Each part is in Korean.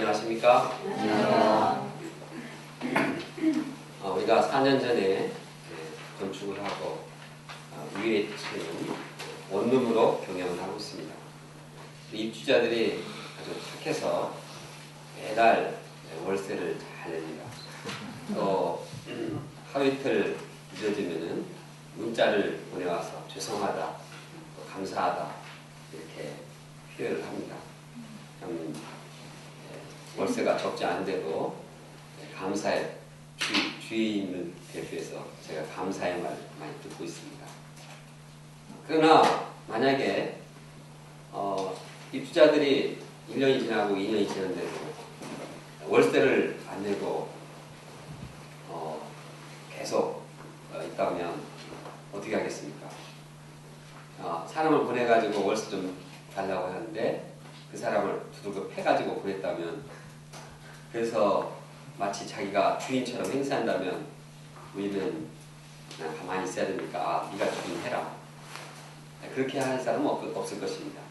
안녕하십니까? 우리가 4년 전에 건축을 하고 위에 층은 원룸으로 경영을 하고 있습니다. 입주자들이 아주 착해서 매달 월세를 잘 냅니다. 또 하루 이틀 늦어지면은 문자를 보내와서 죄송하다, 감사하다 이렇게 표현을 합니다. 월세가 적지 않은데도 감사의 주인을 대표해서 제가 감사의 말 많이 듣고 있습니다. 그러나 만약에 입주자들이 1년이 지나고 2년이 지났는데도 월세를 안 내고 계속 있다면 어떻게 하겠습니까? 사람을 보내가지고 월세 좀 달라고 하는데 그 사람을 두들겨 패가지고 보냈다면, 그래서 마치 자기가 주인처럼 행세한다면 우리는 그냥 가만히 있어야 되니까 네가 주인 해라, 그렇게 할 사람은 없을 것입니다.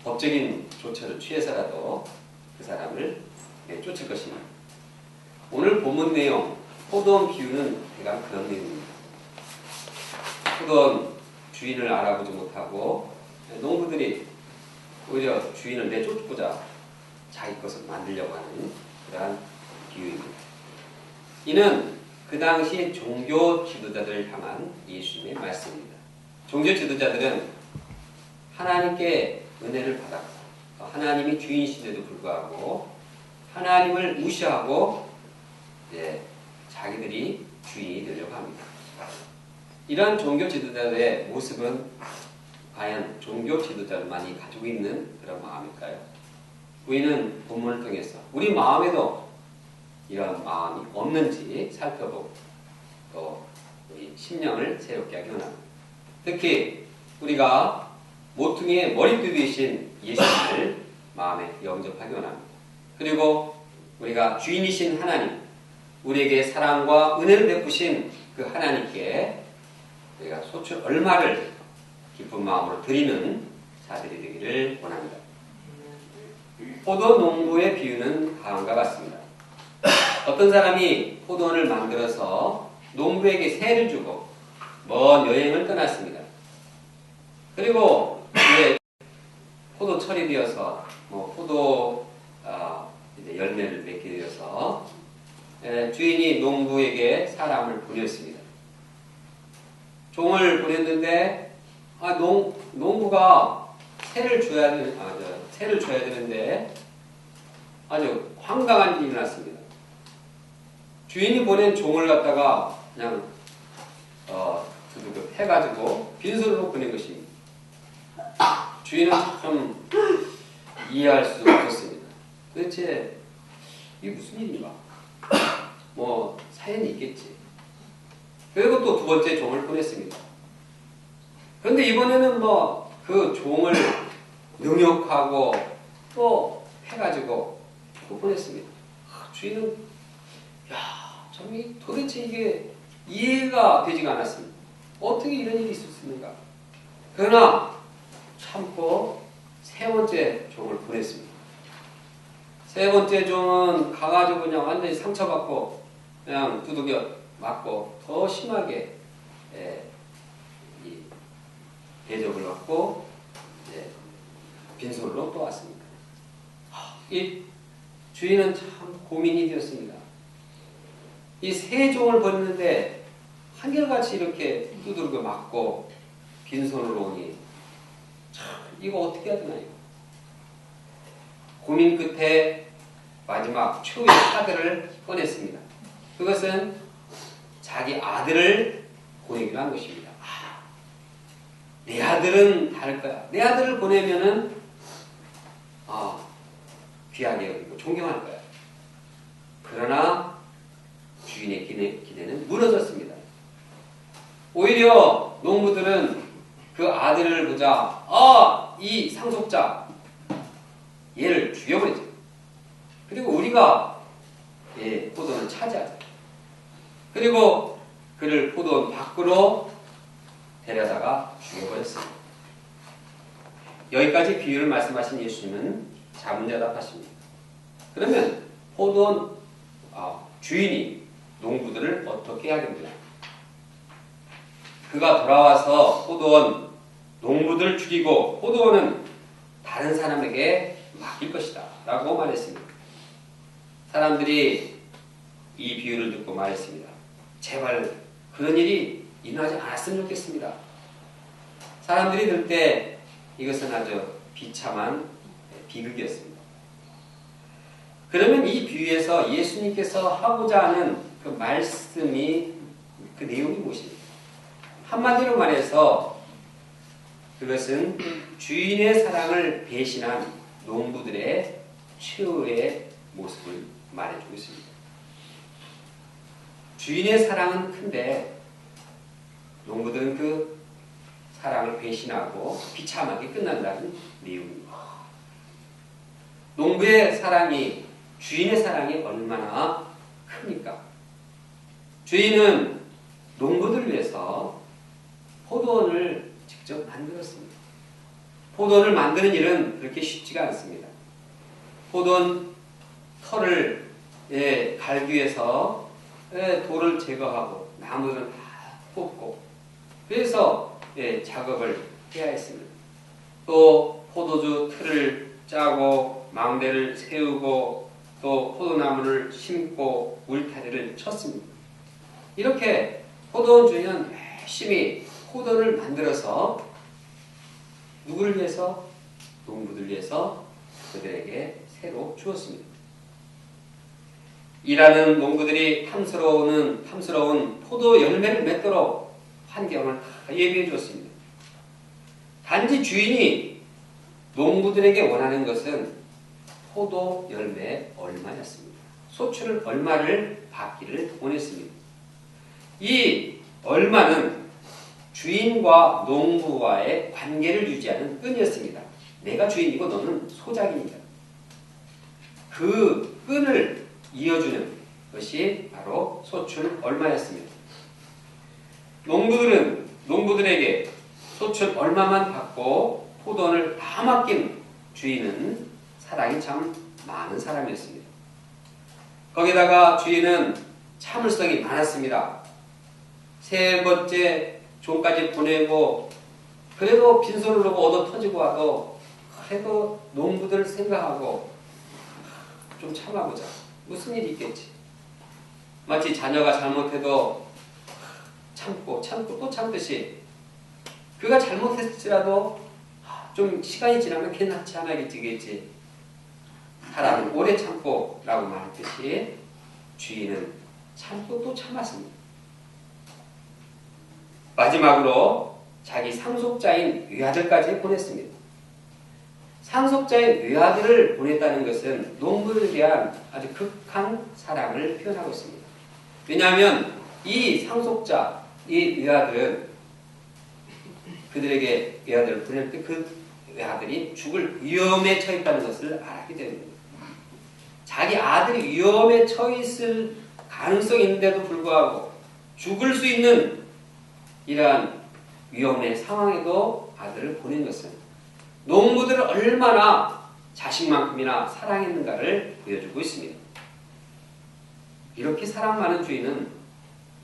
법적인 조처를 취해서라도 그 사람을 쫓을 것입니다. 오늘 본문 내용 포도원 비유는 대강 그런 내용입니다. 포도원 주인을 알아보지 못하고 농부들이 오히려 주인을 내쫓고자 자기 것을 만들려고 하는 그러한 비유입니다. 이는 그 당시 종교 지도자들을 향한 예수님의 말씀입니다. 종교 지도자들은 하나님께 은혜를 받았고 하나님이 주인이신데도 불구하고 하나님을 무시하고 자기들이 주인이 되려고 합니다. 이러한 종교 지도자들의 모습은 과연 종교 지도자들만이 가지고 있는 그런 마음일까요? 우리는 본문을 통해서 우리 마음에도 이런 마음이 없는지 살펴보고 또 우리 심령을 새롭게 하기 원합니다. 특히 우리가 모퉁이의 머리띠이신 예수님을 마음에 영접하기 원합니다. 그리고 우리가 주인이신 하나님, 우리에게 사랑과 은혜를 베푸신 그 하나님께 우리가 소출 얼마를 기쁜 마음으로 드리는 자들이 되기를 원합니다. 포도 농부의 비유는 다음과 같습니다. 어떤 사람이 포도원을 만들어서 농부에게 세를 주고 먼 여행을 떠났습니다. 그리고 이제 포도철이 되어서 포도 이제 열매를 맺게 되어서 주인이 농부에게 사람을 보냈습니다. 종을 보냈는데 농부가 세를 줘야 되는데 아주 황당한 일이 났습니다. 주인이 보낸 종을 갖다가 그냥 두둑 해가지고 빈손으로 보낸 것입니다. 주인은 좀 이해할 수 없었습니다. 도대체 이게 무슨 일인가? 사연이 있겠지. 그리고 또 두 번째 종을 보냈습니다. 그런데 이번에는 그 종을 능욕하고 또 해가지고 또 보냈습니다. 주인은 도대체 이게 이해가 되지가 않았습니다. 어떻게 이런 일이 있을 수 있는가? 그러나 참고 세 번째 종을 보냈습니다. 세 번째 종은 가가지고 그냥 완전히 상처받고 그냥 두들겨 맞고 더 심하게 대접을 받고 빈손으로 또 왔습니다. 이 주인은 참 고민이 되었습니다. 이 세 종을 보냈는데 한결같이 이렇게 두들겨 맞고 빈손으로 오니 참 이거 어떻게 해야 되나. 고민 끝에 마지막 최후의 카드를 꺼냈습니다. 그것은 자기 아들을 보내기로 한 것입니다. 내 아들은 다를 거야. 내 아들을 보내면은 귀하게 여기고 존경할 거야. 그러나 주인의 기대는 무너졌습니다. 오히려 농부들은 그 아들을 보자 이 상속자 얘를 죽여버리죠. 그리고 우리가 포도원을 차지하자. 그리고 그를 포도원 밖으로 데려다가 죽여버렸습니다. 여기까지 비유를 말씀하신 예수님은 자문자답하십니다. 그러면 포도원 주인이 농부들을 어떻게 해야겠느냐? 그가 돌아와서 포도원 농부들을 죽이고 포도원은 다른 사람에게 맡길 것이다 라고 말했습니다. 사람들이 이 비유를 듣고 말했습니다. 제발 그런 일이 일어나지 않았으면 좋겠습니다. 사람들이 들 때 이것은 아주 비참한 비극이었습니다. 그러면 이 비유에서 예수님께서 하고자 하는 그 말씀이, 그 내용이 무엇입니까? 한마디로 말해서 그것은 주인의 사랑을 배신한 농부들의 최후의 모습을 말해주고 있습니다. 주인의 사랑은 큰데 농부들은 그 사랑을 배신하고 비참하게 끝난다는 내용입니다. 농부의 사랑이, 주인의 사랑이 얼마나 큽니까? 주인은 농부들을 위해서 포도원을 직접 만들었습니다. 포도원을 만드는 일은 그렇게 쉽지가 않습니다. 포도원 털을 갈기 위해서 돌을 제거하고 나무들은 다 뽑고 그래서 작업을 해야 했습니다. 또 포도주 틀을 짜고 망대를 세우고 또 포도나무를 심고 울타리를 쳤습니다. 이렇게 포도원 주인은 열심히 포도를 만들어서 누구를 위해서? 농부들을 위해서 그들에게 새로 주었습니다. 일하는 농부들이 탐스러운 포도 열매를 맺도록 환경을 다 예비해 주었습니다. 단지 주인이 농부들에게 원하는 것은 포도 열매 얼마였습니다. 소출 얼마를 받기를 원했습니다. 이 얼마는 주인과 농부와의 관계를 유지하는 끈이었습니다. 내가 주인이고 너는 소작입니다. 그 끈을 이어주는 것이 바로 소출 얼마였습니다. 농부들에게 소출 얼마만 받고 포도원을 다 맡긴 주인은 사랑이 참 많은 사람이었습니다. 거기다가 주인은 참을성이 많았습니다. 세 번째 종까지 보내고 그래도 빈손으로 얻어 터지고 와도 그래도 농부들을 생각하고 좀 참아보자. 무슨 일이 있겠지. 마치 자녀가 잘못해도 참고 또 참듯이 그가 잘못했을지라도 좀 시간이 지나면 괜찮지 않아지겠지. 사람은 오래 참고 라고 말했듯이 주인은 참고 또 참았습니다. 마지막으로 자기 상속자인 외아들까지 보냈습니다. 상속자인 외아들을 보냈다는 것은 농부에 대한 아주 극한 사랑을 표현하고 있습니다. 왜냐하면 이 상속자, 이 외아들은 그들에게 외아들을 보낼 때 그 외아들이 죽을 위험에 처했다는 것을 알았기 때문입니다. 자기 아들이 위험에 처했을 가능성이 있는데도 불구하고 죽을 수 있는 이러한 위험의 상황에도 아들을 보낸 것은 농부들을 얼마나 자식만큼이나 사랑했는가를 보여주고 있습니다. 이렇게 사랑 많은 주인은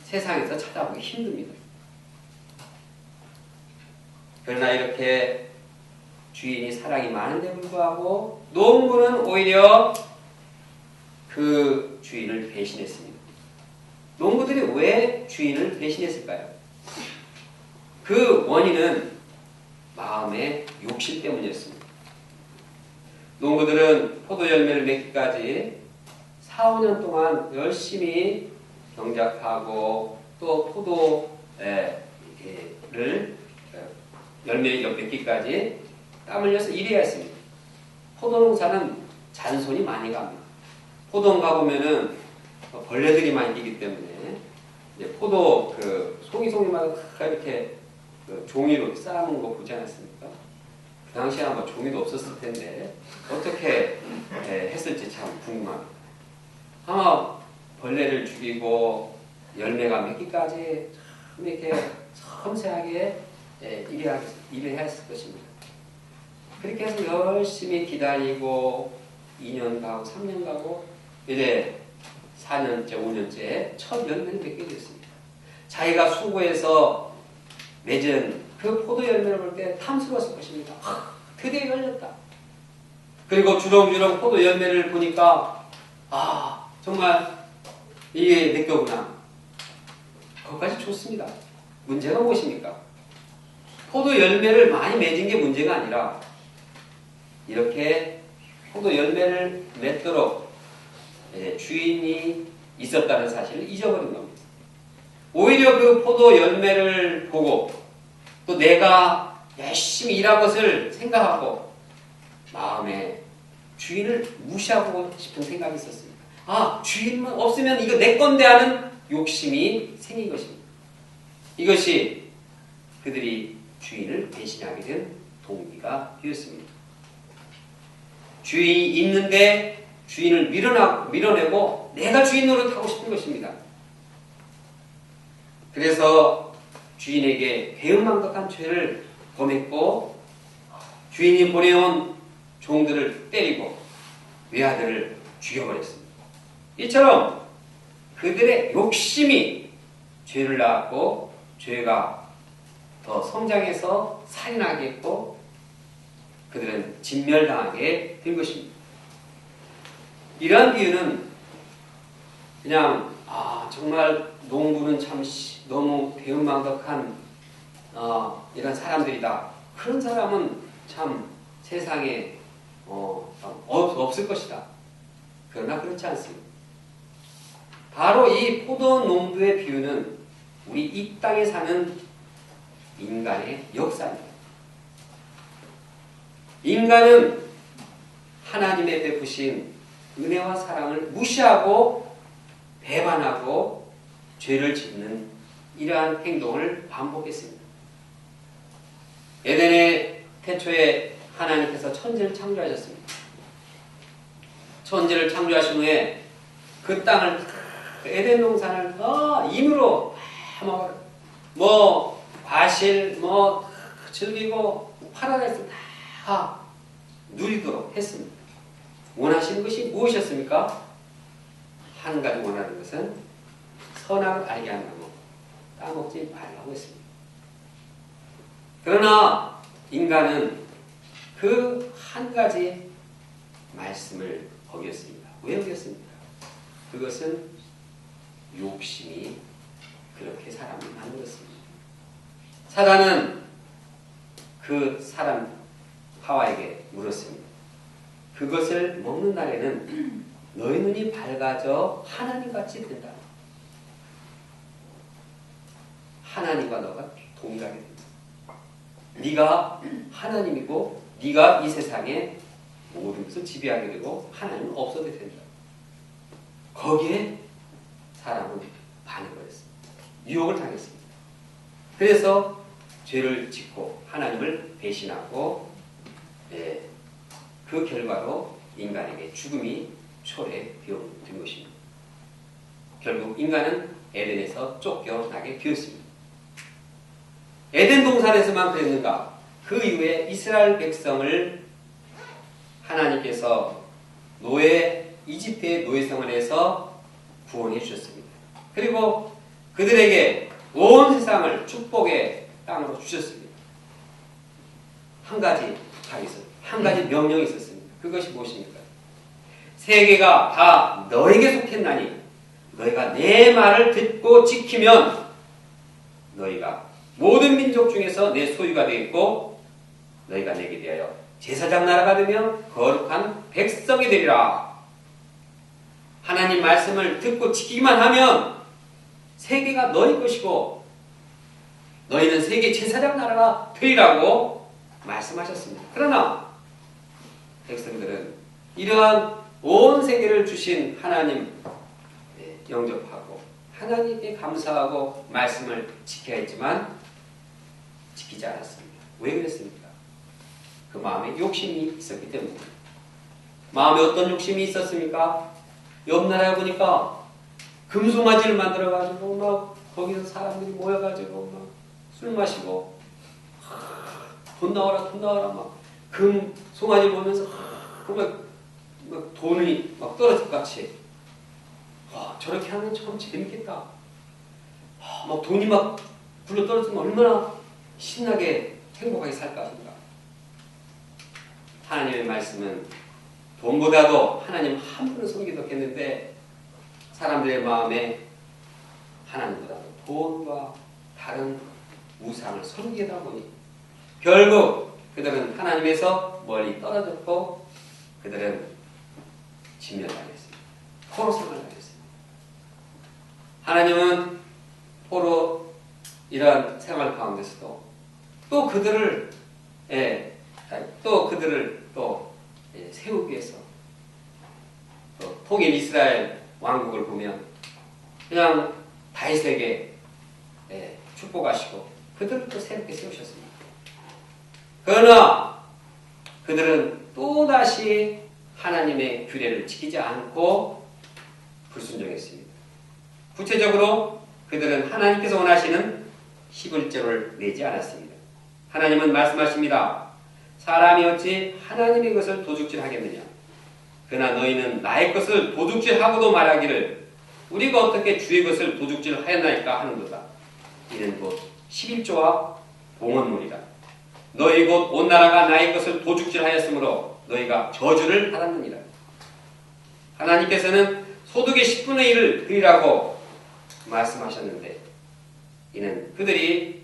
세상에서 찾아보기 힘듭니다. 그러나 이렇게 주인이 사랑이 많은데 불구하고 농부는 오히려 그 주인을 배신했습니다. 농부들이 왜 주인을 배신했을까요? 그 원인은 마음의 욕심 때문이었습니다. 농부들은 포도 열매를 맺기까지 4, 5년 동안 열심히 경작하고 또 포도를 열매 맺기까지 땀 흘려서 일해야 했습니다. 포도농사는 잔손이 많이 갑니다. 포도원 가보면은 벌레들이 많이 끼기 때문에 포도 송이송이만 이렇게 종이로 쌓아놓은 거 보지 않았습니까? 그 당시에 아마 종이도 없었을 텐데 어떻게 했을지 참 궁금합니다. 아마 벌레를 죽이고 열매가 맺기까지 참 이렇게 섬세하게 일해야 했을 것입니다. 그렇게 해서 열심히 기다리고 2년 가고 3년 가고 이제 4년째, 5년째 첫 열매를 맺게 됐습니다. 자기가 수고해서 맺은 그 포도 열매를 볼 때 탐스러웠을 것입니다. 드디어 열렸다. 그리고 주렁주렁 포도 열매를 보니까 정말 이게 내 거구나. 그것까지 좋습니다. 문제가 무엇입니까? 포도 열매를 많이 맺은 게 문제가 아니라 이렇게 포도 열매를 맺도록 주인이 있었다는 사실을 잊어버린 겁니다. 오히려 그 포도 열매를 보고 또 내가 열심히 일한 것을 생각하고 마음에 주인을 무시하고 싶은 생각이 있었습니다. 주인만 없으면 이거 내 건데 하는 욕심이 생긴 것입니다. 이것이 그들이 주인을 배신하게 된 동기가 되었습니다. 주인이 있는데 주인을 밀어내고 내가 주인 노릇하고 싶은 것입니다. 그래서 주인에게 배은망덕한 죄를 범했고 주인이 보내온 종들을 때리고 외아들을 죽여버렸습니다. 이처럼 그들의 욕심이 죄를 낳았고 죄가 더 성장해서 살인하게 했고 그들은 진멸당하게 된 것입니다. 이러한 비유는 그냥 정말 농부는 참 너무 배은망덕한 이런 사람들이다. 그런 사람은 참 세상에 없을 것이다. 그러나 그렇지 않습니다. 바로 이 포도 농부의 비유는 우리 이 땅에 사는 인간의 역사입니다. 인간은 하나님의 베푸신 은혜와 사랑을 무시하고 배반하고 죄를 짓는 이러한 행동을 반복했습니다. 에덴의 태초에 하나님께서 천지를 창조하셨습니다. 천지를 창조하신 후에 그 땅을 에덴 동산을 임으로 과실 즐기고 파라다이스 다 누리도록 했습니다. 원하시는 것이 무엇이었습니까? 한 가지 원하는 것은 선악을 알게 한다고 따먹지 말라고 했습니다. 그러나 인간은 그 한 가지 말씀을 어겼습니다. 왜 어겼습니까? 그것은 욕심이 그렇게 사람을 만들었습니다. 사단은 그 사람 하와에게 물었습니다. 그것을 먹는 날에는 너희 눈이 밝아져 하나님같이 된다. 하나님과 너가 동일하게 된다. 네가 하나님이고 네가 이 세상의 모든 것을 지배하게 되고 하나님은 없어도 된다. 거기에 사람은 반해버렸습니다. 유혹을 당했습니다. 그래서 죄를 짓고 하나님을 배신하고 그 결과로 인간에게 죽음이 초래되었던 것입니다. 결국 인간은 에덴에서 쫓겨나게 되었습니다. 에덴 동산에서만 그랬는가? 그 이후에 이스라엘 백성을 하나님께서 이집트의 노예생활에서 구원해 주셨습니다. 그리고 그들에게 온 세상을 축복의 땅으로 주셨습니다. 한 가지 부탁이 있었습니다. 한 가지 명령이 있었습니다. 그것이 무엇입니까? 세계가 다 너에게 속했나니 너희가 내 말을 듣고 지키면 너희가 모든 민족 중에서 내 소유가 되겠고 너희가 내게 대하여 제사장 나라가 되며 거룩한 백성이 되리라. 하나님 말씀을 듣고 지키기만 하면 세계가 너희 것이고 너희는 세계 제사장 나라가 되리라고 말씀하셨습니다. 그러나 백성들은 이러한 온 세계를 주신 하나님 영접하고 하나님께 감사하고 말씀을 지켜야 했지만 지키지 않았습니다. 왜 그랬습니까? 그 마음에 욕심이 있었기 때문입니다. 마음에 어떤 욕심이 있었습니까? 옆 나라에 보니까 금송아지를 만들어가지고 막 거기서 사람들이 모여가지고 막 술 마시고 돈 나와라 막 금 송아지를 보면서 막 돈이 막 떨어질 것 같이 저렇게 하면 참 재밌겠다. 막 돈이 막 굴러 떨어지면 얼마나 신나게 행복하게 살 것인가. 하나님의 말씀은 돈보다도 하나님 한 분을 섬기겠는데 사람들의 마음에 하나님보다도 돈과 다른 우상을 섬기다 보니 결국 그들은 하나님에서 멀리 떨어졌고 그들은 진멸당했습니다. 포로 생활을 하겠습니다. 하나님은 포로 이러한 생활 가운데서도 또 그들을 세우기 위해서 또 통일 이스라엘 왕국을 보면 그냥 다윗에게 축복하시고 그들을 또 새롭게 세우셨습니다. 그러나 그들은 또다시 하나님의 규례를 지키지 않고 불순종했습니다. 구체적으로 그들은 하나님께서 원하시는 11조를 내지 않았습니다. 하나님은 말씀하십니다. 사람이 어찌 하나님의 것을 도둑질하겠느냐. 그러나 너희는 나의 것을 도둑질하고도 말하기를 우리가 어떻게 주의 것을 도둑질하였나이까 하는도다. 이는 곧 11조와 봉헌물이라. 너희 곧 온 나라가 나의 것을 도둑질하였으므로 너희가 저주를 받았느니라. 하나님께서는 소득의 10분의 1을 드리라고 말씀하셨는데 이는 그들이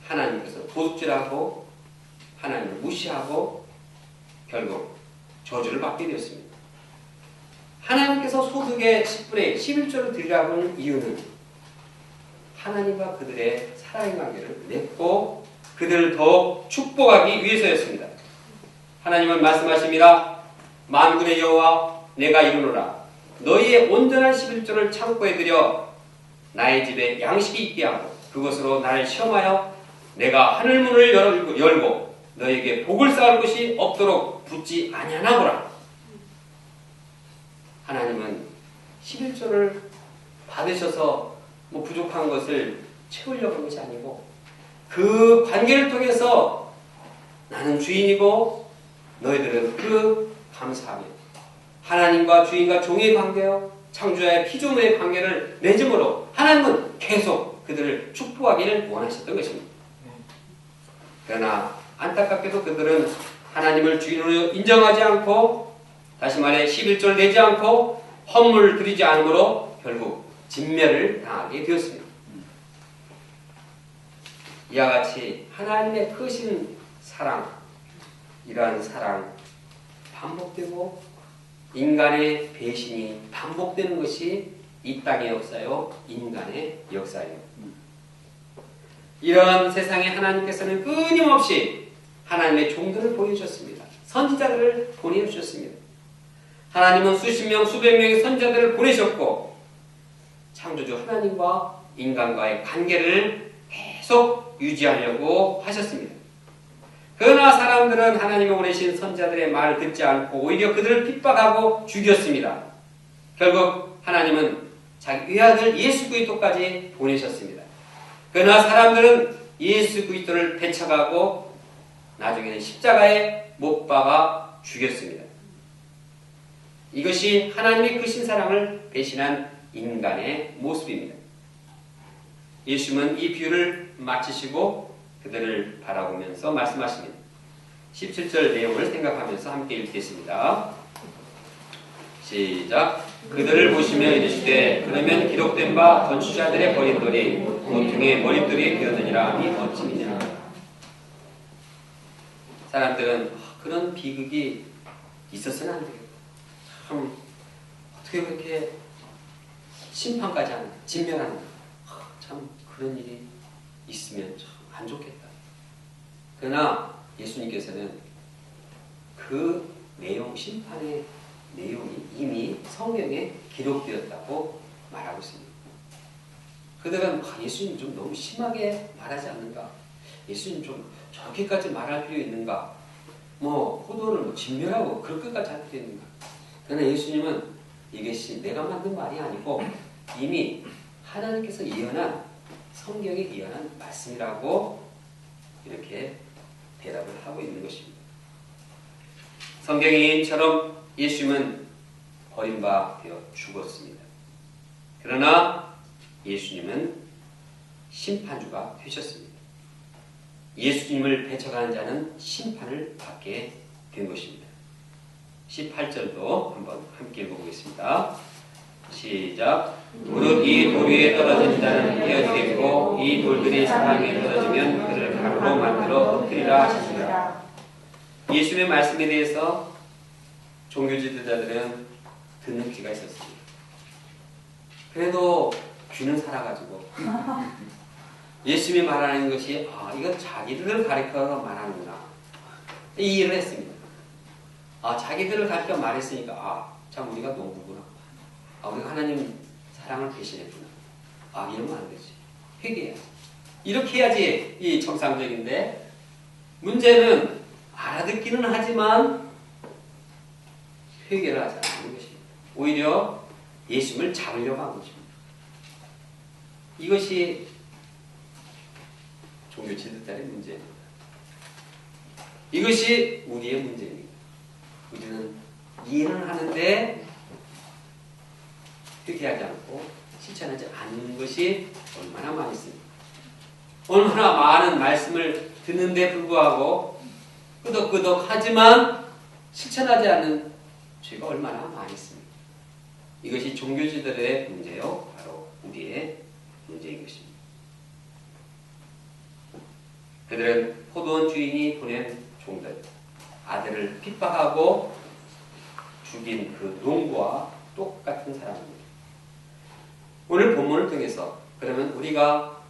하나님께서 도둑질하고 하나님을 무시하고 결국 저주를 받게 되었습니다. 하나님께서 소득의 10분의 11조를 드리라고 하는 이유는 하나님과 그들의 사랑의 관계를 맺고 그들을 더욱 축복하기 위해서였습니다. 하나님은 말씀하십니다. 만군의 여호와 내가 이르노라. 너희의 온전한 11조를 창고에 들여 나의 집에 양식이 있게 하고 그것으로 나를 시험하여 내가 하늘문을 열고 너희에게 복을 쌓을 곳이 없도록 붙지 아니하나 보라. 하나님은 11조를 받으셔서 부족한 것을 채우려고 하는 것이 아니고 그 관계를 통해서 나는 주인이고 너희들은 그 감사하며 하나님과 주인과 종의 관계요 창조자의 피조물의 관계를 맺음으로 하나님은 계속 그들을 축복하기를 원하셨던 것입니다. 그러나 안타깝게도 그들은 하나님을 주인으로 인정하지 않고 다시 말해 11조를 내지 않고 헌물을 드리지 않으므로 결국 진멸을 당하게 되었습니다. 이와 같이 하나님의 크신 사랑, 이러한 사랑 반복되고 인간의 배신이 반복되는 것이 이 땅의 역사요, 인간의 역사예요. 이런 세상에 하나님께서는 끊임없이 하나님의 종들을 보내주셨습니다. 선지자들을 보내주셨습니다. 하나님은 수십 명, 수백 명의 선지자들을 보내셨고 창조주 하나님과 인간과의 관계를 계속 유지하려고 하셨습니다. 그러나 사람들은 하나님이 보내신 선지자들의 말을 듣지 않고 오히려 그들을 핍박하고 죽였습니다. 결국 하나님은 자기 외아들 예수 그리스도까지 보내셨습니다. 그러나 사람들은 예수 그리스도를 배척하고 나중에는 십자가에 못 박아 죽였습니다. 이것이 하나님의 크신 사랑을 배신한 인간의 모습입니다. 예수님은 이 비유를 마치시고 그들을 바라보면서 말씀하십니다. 17절 내용을 생각하면서 함께 읽겠습니다. 시작. 그들을 보시며 이르시되 그러면 기록된 바 건축자들의 버린 돌이 모퉁이의 머릿돌이 되었느니라 이 어찌미냐. 사람들은 그런 비극이 있었으면 안 되겠다. 참 어떻게 그렇게 심판까지 하는 진멸하는 참 그런 일이 있으면 참 안 좋겠다. 그러나 예수님께서는 그 내용, 심판의 내용이 이미 성경에 기록되었다고 말하고 있습니다. 그들은 예수님 좀 너무 심하게 말하지 않는가? 예수님 좀 저렇게까지 말할 필요 있는가? 포도를 진멸하고 그렇게까지 할 필요 있는가? 그러나 예수님은 이것이 내가 만든 말이 아니고 이미 하나님께서 예언한 성경에 예언한 말씀이라고 이렇게 대답을 하고 있는 것입니다. 성경인처럼 예수님은 버림받아 죽었습니다. 그러나 예수님은 심판주가 되셨습니다. 예수님을 배척하는 자는 심판을 받게 된 것입니다. 18절도 한번 함께 읽어보겠습니다. 시작. 무릇 이 돌 위에 떨어진 자는 깨어지겠고 이 돌들이 사람에 떨어지면 그를 가루로 만들어 엎드리라 하셨습니다. 예수님의 말씀에 대해서 종교 지도자들은 듣는 귀가 있었습니다. 그래도 귀는 살아가지고 예수님이 말하는 것이 이건 자기들을 가리켜서 말하는구나 이해를 했습니다. 자기들을 가리켜 말했으니까 참 우리가 농부구나. 우리가 하나님 사랑을 배신했구나. 이러면 안 되지. 회개해야지. 이렇게 해야지 이 정상적인데 문제는 알아듣기는 하지만 회개를 하지 않는 것입니다. 오히려 예수님을 잡으려고 한 것입니다. 이것이 종교 지도자의 문제입니다. 이것이 우리의 문제입니다. 우리는 이해는 하는데 회개하지 않고 실천하지 않는 것이 얼마나 많이 있습니까? 얼마나 많은 말씀을 듣는데 불구하고 끄덕끄덕 하지만 실천하지 않는 죄가 얼마나 많이 있습니까? 이것이 종교지들의 문제요. 바로 우리의 문제인 것입니다. 그들은 포도원 주인이 보낸 종들, 아들을 핍박하고 죽인 그 농부와 똑같은 사람입니다. 오늘 본문을 통해서 그러면 우리가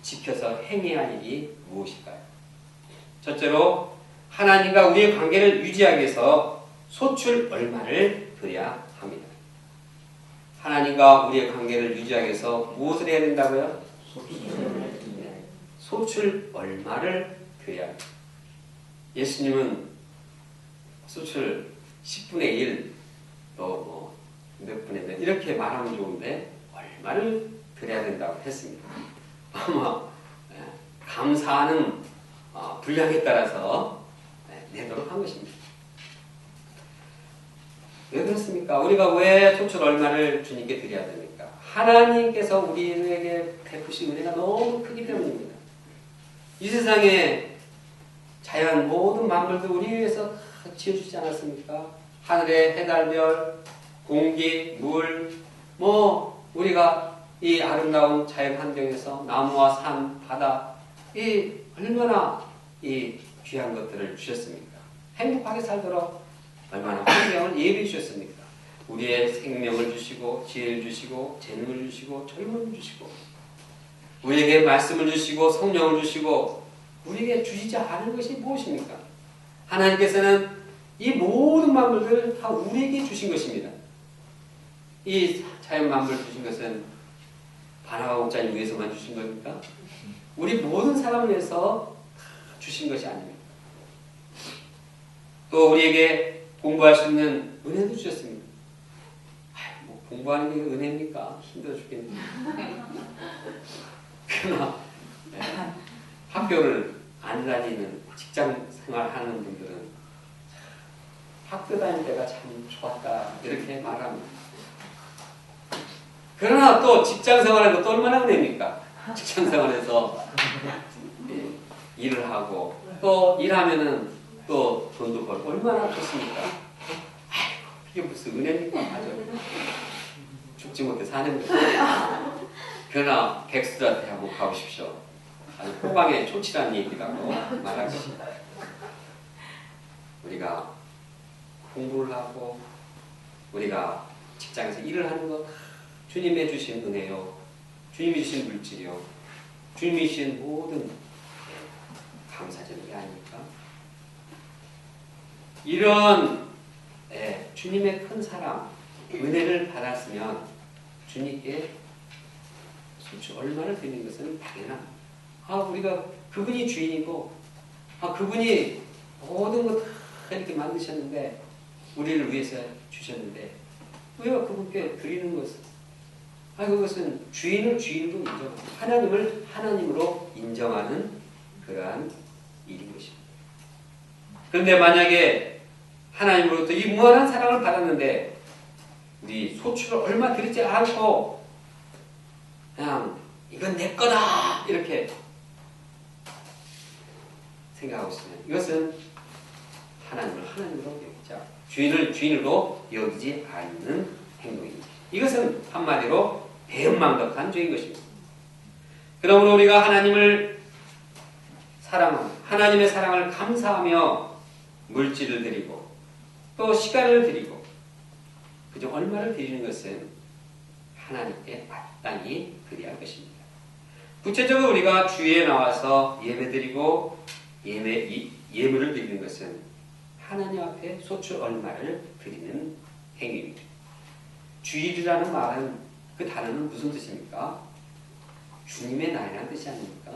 지켜서 행해야 할 일이 무엇일까요? 첫째로 하나님과 우리의 관계를 유지하기 위해서 소출 얼마를 드려야 합니다. 하나님과 우리의 관계를 유지하기 위해서 무엇을 해야 된다고요? 소출 얼마를 드려야 합니다. 예수님은 소출 10분의 1, 또 몇 분의 몇 이렇게 말하면 좋은데 얼마를 드려야 된다고 했습니다. 아마 감사하는 분량에 따라서 내도록 한 것입니다. 왜 그렇습니까? 우리가 왜 소출 얼마를 주님께 드려야 됩니까? 하나님께서 우리에게 베푸신 은혜가 너무 크기 때문입니다. 이 세상에 자연 모든 만물도 우리 위해서 지어주지 않았습니까? 하늘의 해달별, 공기, 물, 우리가 이 아름다운 자연 환경에서 나무와 산, 바다, 이 얼마나 이 귀한 것들을 주셨습니까? 행복하게 살도록 얼마나 생명을 예비해 주셨습니까? 우리의 생명을 주시고, 지혜를 주시고, 재능을 주시고, 젊음을 주시고, 우리에게 말씀을 주시고, 성령을 주시고, 우리에게 주시지 않은 것이 무엇입니까? 하나님께서는 이 모든 만물들을 다 우리에게 주신 것입니다. 이 자연 만물 주신 것은 바나바 목자님 위해서만 주신 겁니까? 우리 모든 사람을 위해서 주신 것이 아닙니다. 또 우리에게 공부할 수 있는 은혜도 주셨습니다. 공부하는 게 은혜입니까? 힘들어 죽겠네요. 그러나 학교를 안 다니는 직장 생활하는 분들은 학교 다닐 때가 참 좋았다 이렇게 말합니다. 그러나 또 직장 생활하는 것도 얼마나 은혜입니까? 직장 생활에서 일을 하고 또 일하면은 또 돈도 벌고 얼마나 좋습니까? 아이고 그게 무슨 은혜입니까? 맞아요. 죽지 못해 사는 거죠. 그러나 백수들한테 한번 가보십시오. 아주 호강에 초치라는 얘기라고 말하겠습니다. 우리가 공부를 하고 우리가 직장에서 일을 하는 것 주님이 주신 은혜요. 주님이 주신 물질이요. 주님이 주신 모든 감사적인 게 아닙니까? 이런 주님의 큰 사랑, 은혜를 받았으면 주님께 소출 얼마를 드리는 것은 당연합니다. 우리가 그분이 주인이고 그분이 모든 것 다 이렇게 만드셨는데 우리를 위해서 주셨는데 왜 그분께 드리는 것은 그것은 주인을 주인으로 인정하고 하나님을 하나님으로 인정하는 그러한 일인 것입니다. 그런데 만약에 하나님으로부터 이 무한한 사랑을 받았는데 우리 소출을 얼마 드리지 않고 그냥 이건 내 거다 이렇게 생각하고 있으면 이것은 하나님을 하나님으로 여기자 주인을 주인으로 여기지 않는 행동입니다. 이것은 한마디로 배은망덕한 죄인 것입니다. 그러므로 우리가 하나님을 사랑하며 하나님의 사랑을 감사하며 물질을 드리고 또 시간을 드리고 그중 얼마를 드리는 것은 하나님께 마땅히 드려야 할 것입니다. 구체적으로 우리가 주위에 나와서 예배드리고 예물을 드리는 것은 하나님 앞에 소출 얼마를 드리는 행위입니다. 주일이라는 말은 그 단어는 무슨 뜻입니까? 주님의 날이라는 뜻이 아닙니까?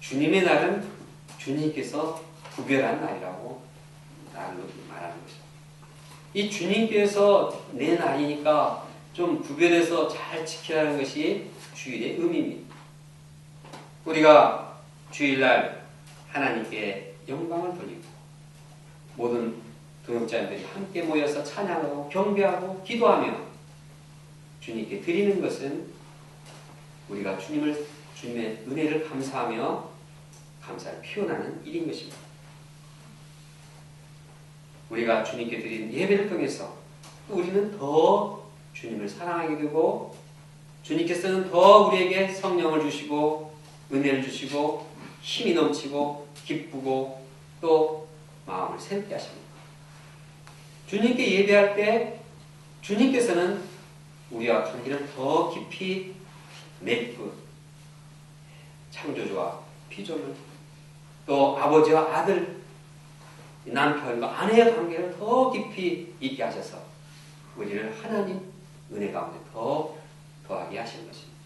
주님의 날은 주님께서 구별한 날이라고 말하는 것입니다. 이 주님께서 내 날이니까 좀 구별해서 잘 지키라는 것이 주일의 의미입니다. 우리가 주일날 하나님께 영광을 돌리고 모든 동역자들이 함께 모여서 찬양하고 경배하고 기도하며 주님께 드리는 것은 우리가 주님의 은혜를 감사하며 감사를 표현하는 일인 것입니다. 우리가 주님께 드린 예배를 통해서 우리는 더 주님을 사랑하게 되고 주님께서는 더 우리에게 성령을 주시고 은혜를 주시고 힘이 넘치고 기쁘고 또 마음을 새롭게 하십니다. 주님께 예배할 때 주님께서는 우리와 관계를 더 깊이 맺고 창조주와 피조물 또 아버지와 아들 남편과 아내의 관계를 더 깊이 있게 하셔서 우리를 하나님 은혜 가운데 더 더하게 하시는 것입니다.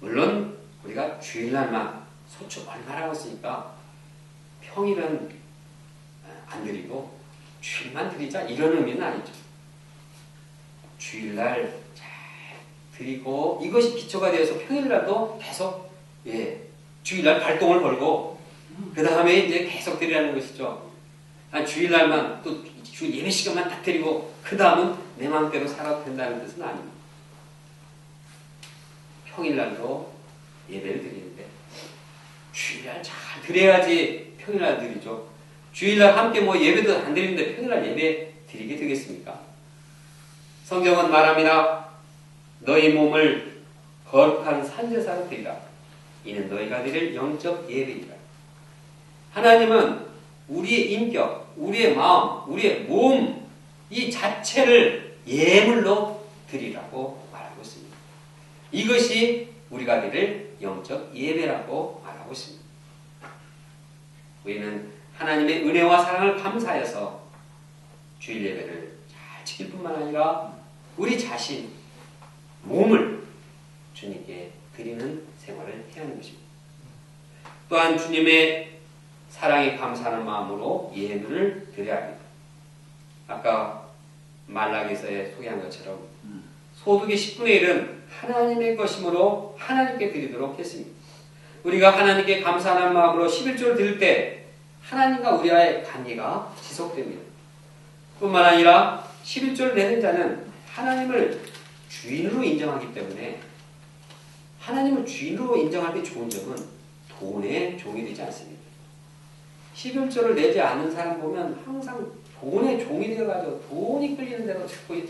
물론 우리가 주일날만 소출 얼마라고 했으니까 평일은 안 드리고 주일만 드리자 이런 의미는 아니죠. 주일날 잘 드리고 이것이 기초가 되어서 평일날도 계속 주일날 발동을 걸고 그 다음에 이제 계속 드리라는 것이죠. 주일날만 또 주 예배 시간만 딱 드리고 그 다음은 내 마음대로 살아도 된다는 뜻은 아닙니다. 평일날도 예배를 드리는데 주일날 잘 드려야지 평일날 드리죠. 주일날 함께 예배도 안 드리는데 평일날 예배 드리게 되겠습니까? 성경은 말합니다. 너희 몸을 거룩한 산제사로 드리라. 이는 너희가 드릴 영적 예배이다. 하나님은 우리의 인격, 우리의 마음, 우리의 몸 이 자체를 예물로 드리라고 말하고 있습니다. 이것이 우리가 드릴 영적 예배라고 말하고 있습니다. 우리는 하나님의 은혜와 사랑을 감사해서 주일 예배를 잘 지킬 뿐만 아니라 우리 자신, 몸을 주님께 드리는 생활을 해야 하는 것입니다. 또한 주님의 사랑에 감사하는 마음으로 예물을 드려야 합니다. 아까 말라기서에 소개한 것처럼 소득의 10분의 1은 하나님의 것이므로 하나님께 드리도록 했습니다. 우리가 하나님께 감사하는 마음으로 11조를 드릴 때 하나님과 우리와의 관계가 지속됩니다. 뿐만 아니라 11조를 내는 자는 하나님을 주인으로 인정하기 때문에 하나님을 주인으로 인정할 때 좋은 점은 돈의 종이 되지 않습니다. 11조를 내지 않는 사람 보면 항상 돈의 종이 되어가지고 돈이 끌리는 대로 자꾸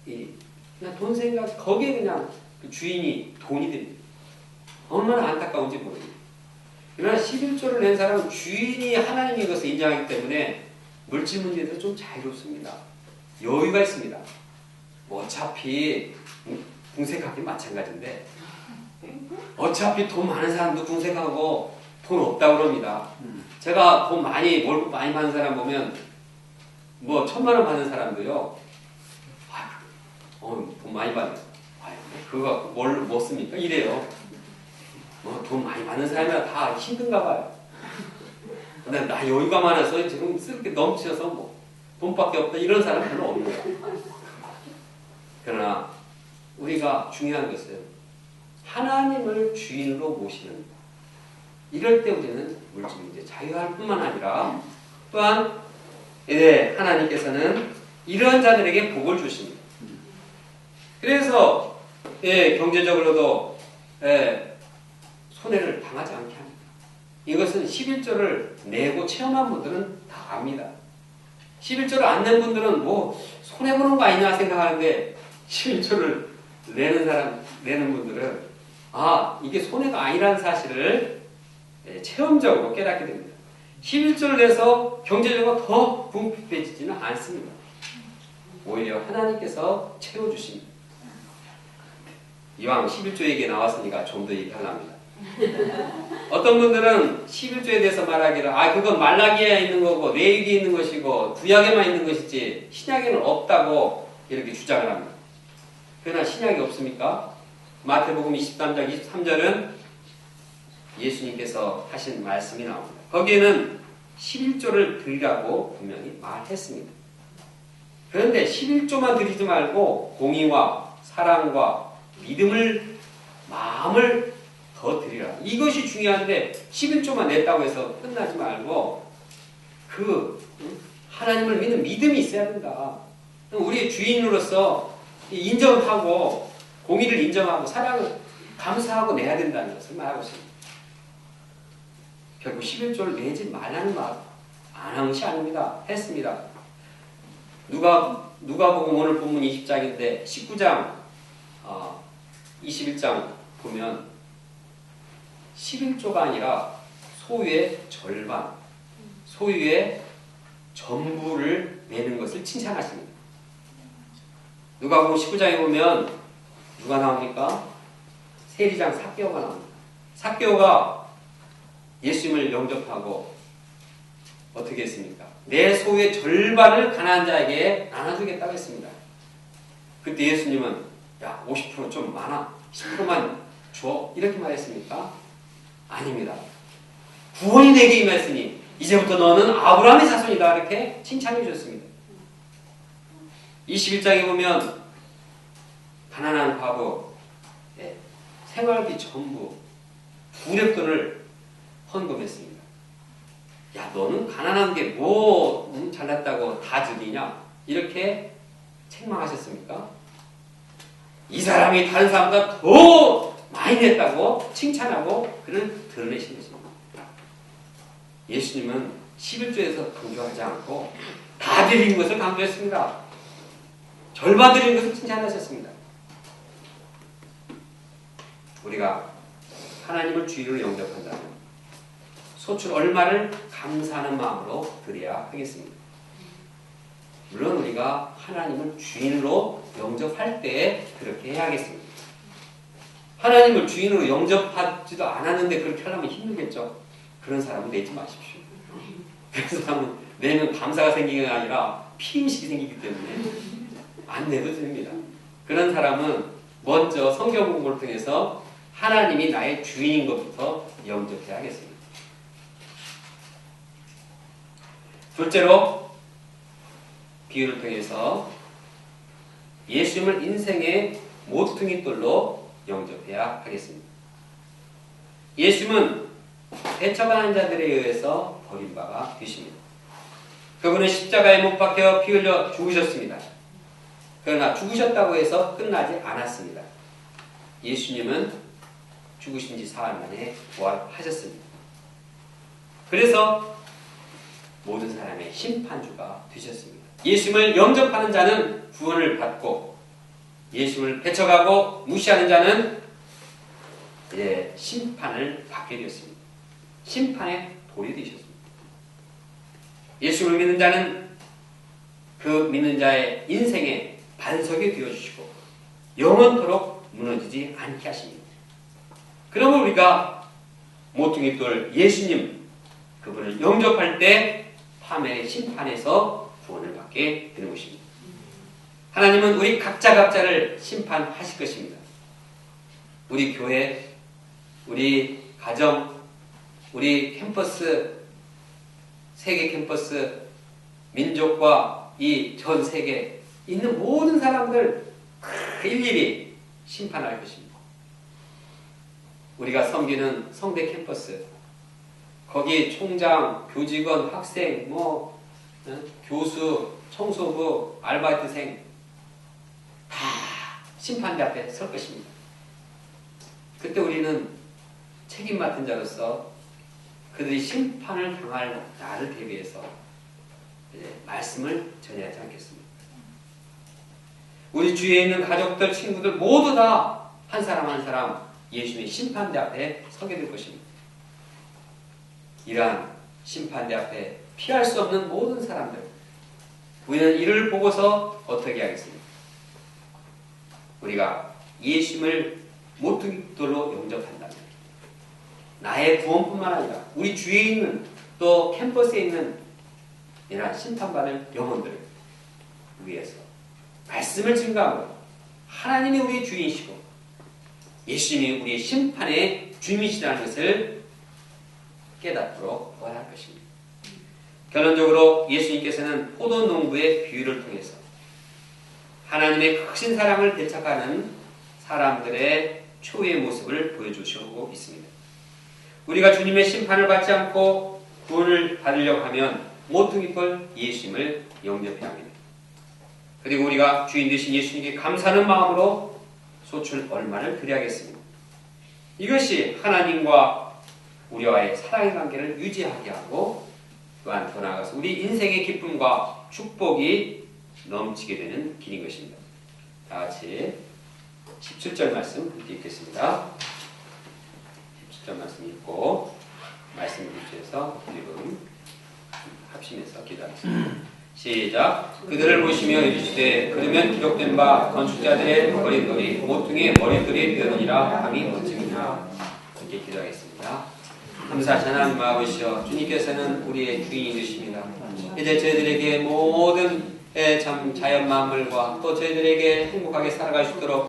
그냥 돈 생각 거기에 그냥 그 주인이 돈이 됩니다. 얼마나 안타까운지 모릅니다. 그러나 11조를 낸 사람은 주인이 하나님인 것을 인정하기 때문에 물질 문제에서 좀 자유롭습니다. 여유가 있습니다. 어차피 궁색하기 마찬가지인데 어차피 돈 많은 사람도 궁색하고 돈 없다고 그럽니다. 제가 돈 월급 많이 받는 사람 보면 1,000만 원 받는 사람도요. 돈 많이 받네. 그거 뭐 씁니까? 이래요. 돈 많이 받는 사람이라 다 힘든가 봐요. 근데 나 여유가 많아서 지금 쓸 게 넘쳐서 돈밖에 없다 이런 사람 별로 없습니다. 그러나 우리가 중요한 것은 하나님을 주인으로 모시는 이럴 때 우리는 물질 문제 자유할 뿐만 아니라 또한 하나님께서는 이런 자들에게 복을 주십니다. 그래서 경제적으로도 손해를 당하지 않게 합니다. 이것은 11조를 내고 체험한 분들은 다 압니다. 11조를 안 낸 분들은 뭐 손해보는 거 아니냐 생각하는데 11조를 내는 분들은 이게 손해가 아니라는 사실을 체험적으로 깨닫게 됩니다. 11조를 내서 경제적으로 더 궁핍해지지는 않습니다. 오히려 하나님께서 채워주십니다. 이왕 11조 얘기 나왔으니까 좀 더 얘기하랍니다. 어떤 분들은 11조에 대해서 말하기를 그건 말라기에 있는 거고 레위기에 있는 것이고 구약에만 있는 것이지 신약에는 없다고 이렇게 주장을 합니다. 그러나 신약이 없습니까? 마태복음 23장 23절은 예수님께서 하신 말씀이 나옵니다. 거기에는 11조를 드리라고 분명히 말했습니다. 그런데 11조만 드리지 말고 공의와 사랑과 믿음을 마음을 더 드리라. 이것이 중요한데 11조만 냈다고 해서 끝나지 말고 하나님을 믿는 믿음이 있어야 된다. 우리의 주인으로서 인정하고 공의를 인정하고 사랑을 감사하고 내야 된다는 것을 말하고 있습니다. 결국 11조를 내지 말라는 말 안 한 것이 아닙니다. 했습니다. 누가복음 오늘 본문 20장인데 19장 21장 보면 11조가 아니라 소유의 절반, 소유의 전부를 내는 것을 칭찬하십니다. 누가복음 19장에 보면 누가 나옵니까? 세리장 삭개오가 나옵니다. 삭개오가 예수님을 영접하고 어떻게 했습니까? 내 소유의 절반을 가난한 자에게 나눠주겠다고 했습니다. 그때 예수님은 50% 좀 많아. 10%만 줘. 이렇게 말했습니까? 아닙니다. 구원이 내게 임했으니 이제부터 너는 아브라함의 자손이다. 이렇게 칭찬해 주셨습니다. 21장에 보면 가난한 과부 생활비 전부 9렙돈을 헌금했습니다. 너는 가난한 게 뭐 잘났다고 다 드리냐? 이렇게 책망하셨습니까? 이 사람이 다른 사람보다 더 많이 냈다고 칭찬하고 그를 드러내신 것입니다. 예수님은 11조에서 강조하지 않고 다 드린 것을 강조했습니다. 절반 드린 것을 칭찬하셨습니다. 우리가 하나님을 주인으로 영접한다면 소출 얼마를 감사하는 마음으로 드려야 하겠습니다. 물론 우리가 하나님을 주인으로 영접할 때 그렇게 해야겠습니다. 하나님을 주인으로 영접하지도 않았는데 그렇게 하려면 힘들겠죠. 그런 사람은 내지 마십시오. 그런 사람은 내면 감사가 생기는 게 아니라 피의식이 생기기 때문에 안 내도 됩니다. 그런 사람은 먼저 성경 공부를 통해서 하나님이 나의 주인인 것부터 영접해야겠습니다. 둘째로 비유를 통해서 예수님을 인생의 모퉁이돌로 영접해야 하겠습니다. 예수님은 대처당한 자들에 의해서 버림바가 되십니다. 그분은 십자가에 못 박혀 피 흘려 죽으셨습니다. 그러나 죽으셨다고 해서 끝나지 않았습니다. 예수님은 죽으신 지 사흘 만에 부활하셨습니다. 그래서 모든 사람의 심판주가 되셨습니다. 예수님을 영접하는 자는 구원을 받고 예수님을 배척하고 무시하는 자는 심판을 받게 되었습니다. 심판의 돌이 되셨습니다. 예수님을 믿는 자는 그 믿는 자의 인생의 반석이 되어주시고 영원토록 무너지지 않게 하십니다. 그러면 우리가 모퉁이돌 예수님 그분을 영접할 때 화면의 심판에서 구원을 받게 되는 것입니다. 하나님은 우리 각자를 심판하실 것입니다. 우리 교회, 우리 가정, 우리 캠퍼스, 세계 캠퍼스, 민족과 이 전 세계에 있는 모든 사람들 일일이 심판할 것입니다. 우리가 섬기는 성대 캠퍼스, 거기 총장, 교직원, 학생, 교수, 청소부, 아르바이트생 다 심판대 앞에 설 것입니다. 그때 우리는 책임 맡은 자로서 그들이 심판을 당할 나를 대비해서 말씀을 전해야지 않겠습니까? 우리 주위에 있는 가족들, 친구들 모두 다 한 사람 한 사람 예수님의 심판대 앞에 서게 될 것입니다. 이러한 심판대 앞에 피할 수 없는 모든 사람들, 우리는 이를 보고서 어떻게 하겠습니까? 우리가 예수님을 모퉁이돌로 영접한다면 나의 구원뿐만 아니라 우리 주위에 있는 또 캠퍼스에 있는 이러한 심판받을 영혼들을 위해서 말씀을 증거하고 하나님이 우리의 주인이시고 예수님이 우리의 심판의 주님이시라는 것을 깨닫도록 도와야 할 것입니다. 결론적으로 예수님께서는 포도농부의 비유를 통해서 하나님의 크신 사랑을 배척하는 사람들의 초유의 모습을 보여주시고 있습니다. 우리가 주님의 심판을 받지 않고 구원을 받으려고 하면 모퉁이돌 예수님을 영접해야 합니다. 그리고 우리가 주인 되신 예수님께 감사하는 마음으로 소출 얼마를 드려야겠습니다. 이것이 하나님과 우리와의 사랑의 관계를 유지하게 하고 또한 더 나아가서 우리 인생의 기쁨과 축복이 넘치게 되는 길인 것입니다. 다 같이 17절 말씀 함께 읽겠습니다. 17절 말씀 읽고 말씀 유지해서 기름 합심해서 기도하겠습니다. 시작. 그들을 보시며 이르시되 그러면 기록된 바 건축자들의 머릿돌이 모퉁이의 머릿돌이 되느니라 함이 어찌겠냐. 이렇게 기도하겠습니다. 감사하신 하나님 아버지여, 주님께서는 우리의 주인이 되십니다. 이제 저희들에게 모든 참 자연 만물과 또 저희들에게 행복하게 살아갈 수 있도록